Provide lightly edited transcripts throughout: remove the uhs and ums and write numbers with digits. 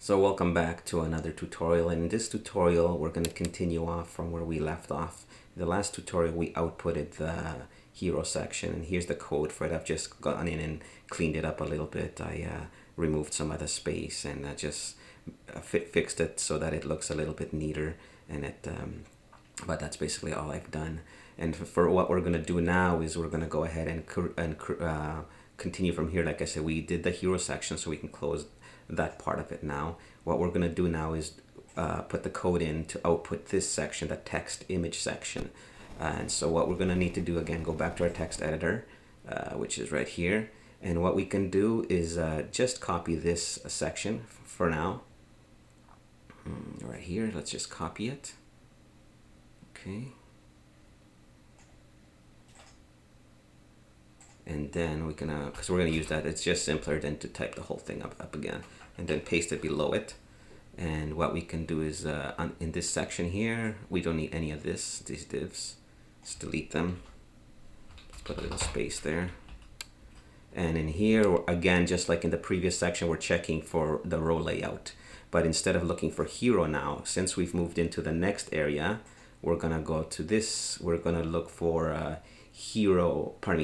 So welcome back to another tutorial. In this tutorial, we're going to continue off from where we left off. In the last tutorial, we outputted the hero section, and here's the code for it. I've just gone in and cleaned it up a little bit. I removed some of the space and just fixed it so that it looks a little bit neater. But that's basically all I've done. And for what we're going to do now is we're going to go ahead and continue from here. Like I said, we did the hero section, so we can close that part of it now. What we're going to do now is put the code in to output this section, the text image section. And so what we're going to need to do, again, go back to our text editor, which is right here. And what we can do is just copy this section for now. Right here, let's just copy it. Okay. And then we can, because we're going to use that, it's just simpler than to type the whole thing up again, and then paste it below it. And what we can do is, in this section here, we don't need any of these divs. Just delete them. Let's put a little space there. And in here, again, just like in the previous section, we're checking for the row layout. But instead of looking for hero now, since we've moved into the next area, we're going to go to this. We're going to look for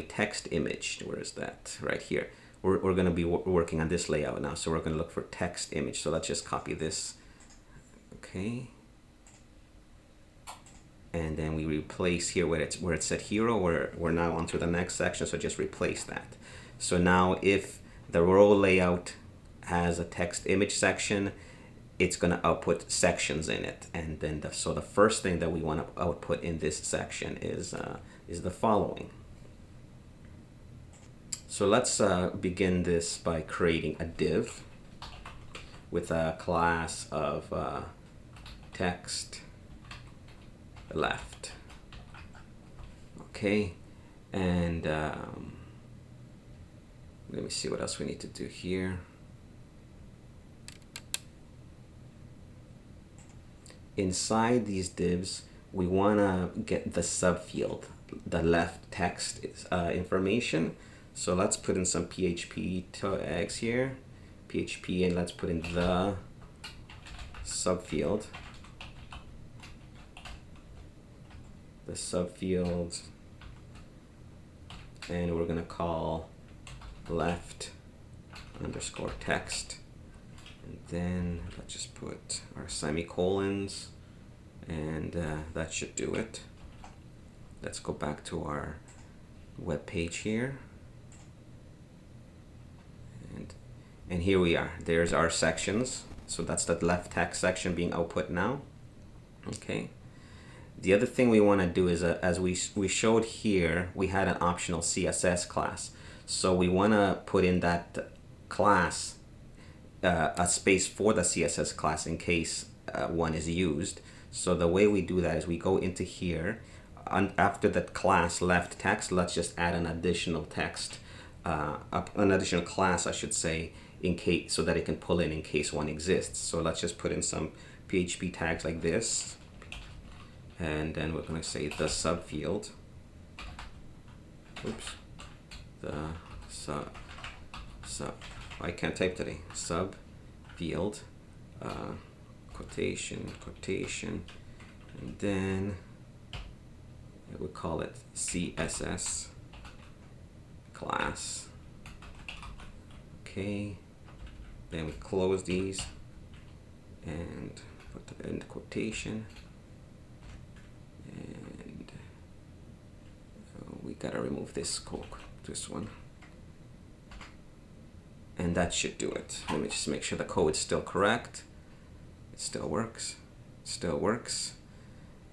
text image. Where is that? Right here. We're going to be working on this layout now, so we're going to look for text image. So let's just copy this. Okay. And then we replace here where it said hero. We're now onto the next section, so just replace that. So now if the row layout has a text image section, it's going to output sections in it. And then so the first thing that we want to output in this section is the following. So let's begin this by creating a div with a class of text left. Okay, and let me see what else we need to do here. Inside these divs, we want to get the subfield, the left text information. So let's put in some PHP tags here, PHP, and let's put in the subfield. The subfield, and we're going to call left underscore text. And then let's just put our semicolons, and that should do it. Let's go back to our web page here. And here we are. There's our sections. So that's the left text section being output now. Okay. The other thing we want to do is, as we showed here, we had an optional CSS class. So we want to put in that class a space for the CSS class in case one is used. So the way we do that is we go into here, after that class left text, let's just add an additional text, an additional class, I should say, in case, so that it can pull in case one exists. So let's just put in some PHP tags like this, and then we're going to say the subfield. Oops, the sub. I can't type today. Subfield, quotation, and then we call it CSS class. Okay, then we close these and put the end quotation, and we gotta remove this one. And that should do it. Let me just make sure the code is still correct. It still works.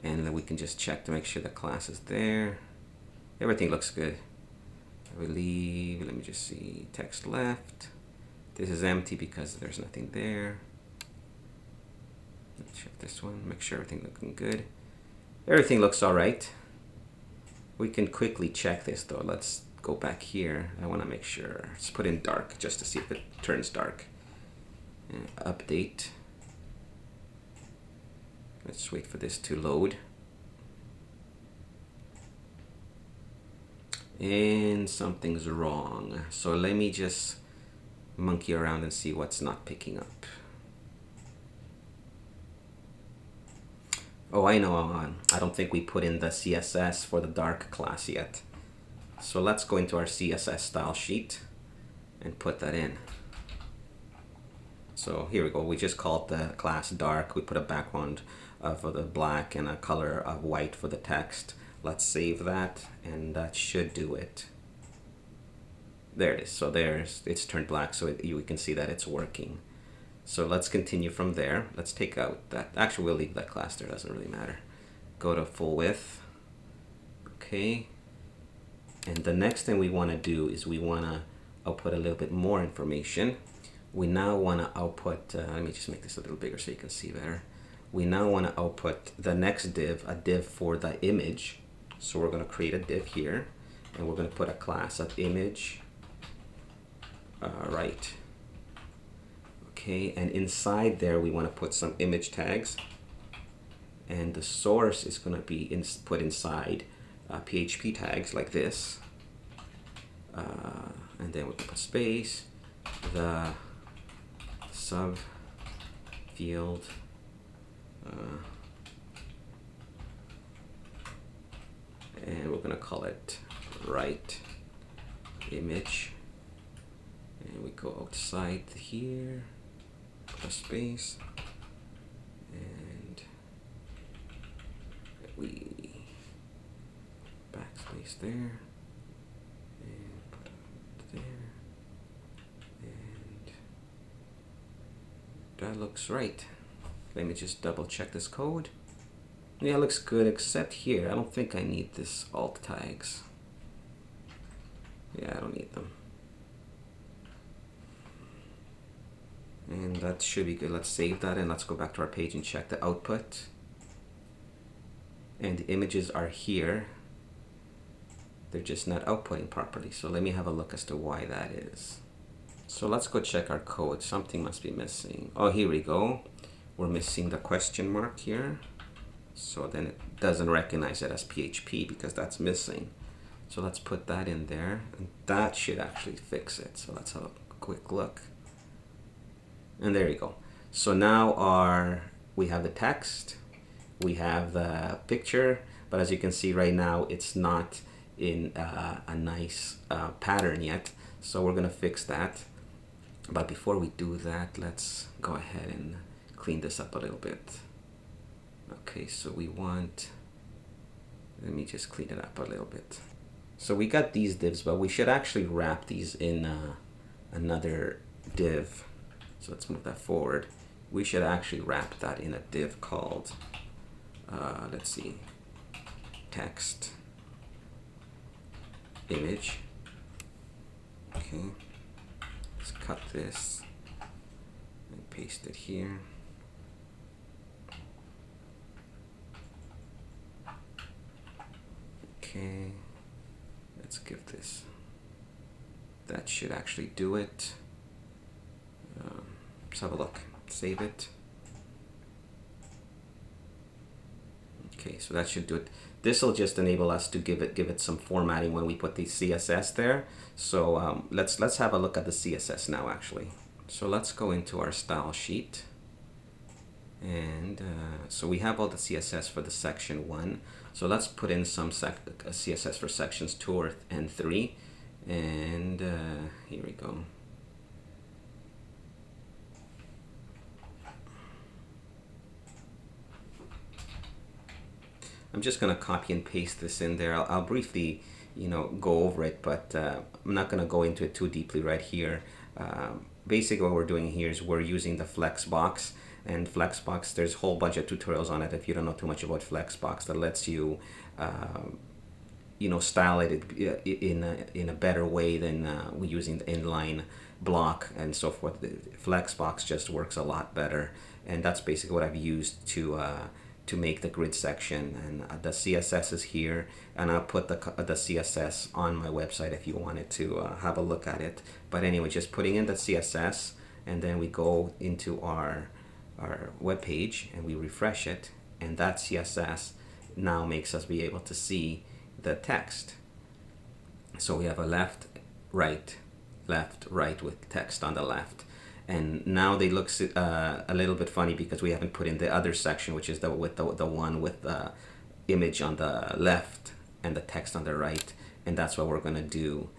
And then we can just check to make sure the class is there. Everything looks good. I believe, let me just see, text left. This is empty because there's nothing there. Let's check this one, make sure everything looking good. Everything looks all right. We can quickly check this though. Let's go back here. I want to make sure. Let's put in dark just to see if it turns dark. And update. Let's wait for this to load. And something's wrong. So let me just monkey around and see what's not picking up. Oh, I know. I don't think we put in the CSS for the dark class yet. So let's go into our CSS style sheet and put that in. So here we go. We just called the class dark. We put a background of the black and a color of white for the text. Let's save that, and that should do it. There it is. So it's turned black, so you can see that it's working. So let's continue from there. Let's take out that. Actually, we'll leave that class there. Doesn't really matter. Go to full width. Okay. And the next thing we want to do is we want to output a little bit more information. We now want to output, let me just make this a little bigger so you can see better. We now want to output the next div, a div for the image. So we're going to create a div here, and we're going to put a class of image right. Okay, and inside there we want to put some image tags, and the source is going to be put inside PHP tags like this, and then we can put space, the sub field, and we're going to call it right image, and we go outside here, put a space, and we backspace there, and put it there, and that looks right. Let me just double check this code. Yeah, it looks good, except here. I don't think I need this alt tags. Yeah, I don't need them. And that should be good. Let's save that and let's go back to our page and check the output. And the images are here. They're just not outputting properly. So let me have a look as to why that is. So let's go check our code. Something must be missing. Oh, here we go. We're missing the question mark here. So then it doesn't recognize it as PHP because that's missing. So let's put that in there, and that should actually fix it. So let's have a quick look. And there you go. So now we have the text, we have the picture, but as you can see right now, it's not in a nice pattern yet. So we're gonna fix that. But before we do that, let's go ahead and clean this up a little bit. Okay, so let me just clean it up a little bit. So we got these divs, but we should actually wrap these in another div. So let's move that forward. We should actually wrap that in a div called, let's see, text image. Okay, let's cut this and paste it here. Okay, let's give this, that should actually do it. Let's have a look, save it. Okay, so that should do it. This will just enable us to give it some formatting when we put the CSS there. So let's have a look at the CSS now actually. So let's go into our style sheet. And so we have all the CSS for the section 1. So let's put in some CSS for sections 2 and 3. And here we go. I'm just going to copy and paste this in there. I'll briefly, go over it, but I'm not going to go into it too deeply right here. Basically what we're doing here is we're using the Flexbox. And Flexbox, there's a whole bunch of tutorials on it if you don't know too much about Flexbox that lets you, style it in a better way than we're using the inline block and so forth. The Flexbox just works a lot better, and that's basically what I've used to make the grid section. And the CSS is here, and I'll put the CSS on my website if you wanted to have a look at it. But anyway, just putting in the CSS, and then we go into our web page and we refresh it, and that CSS now makes us be able to see the text. So we have a left right with text on the left, And now they look a little bit funny because we haven't put in the other section, which is the one with the image on the left and the text on the right. And that's what we're gonna do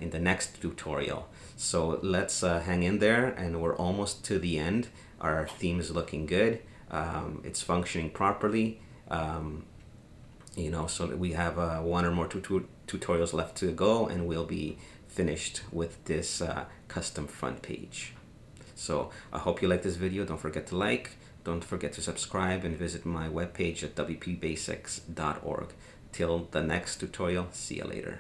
in the next tutorial. So let's hang in there, and we're almost to the end. Our theme is looking good. It's functioning properly. So we have one or more tutorials left to go, and we'll be finished with this custom front page. So I hope you like this video. Don't forget to like, don't forget to subscribe, and visit my webpage at wpbasics.org. Till the next tutorial, see you later.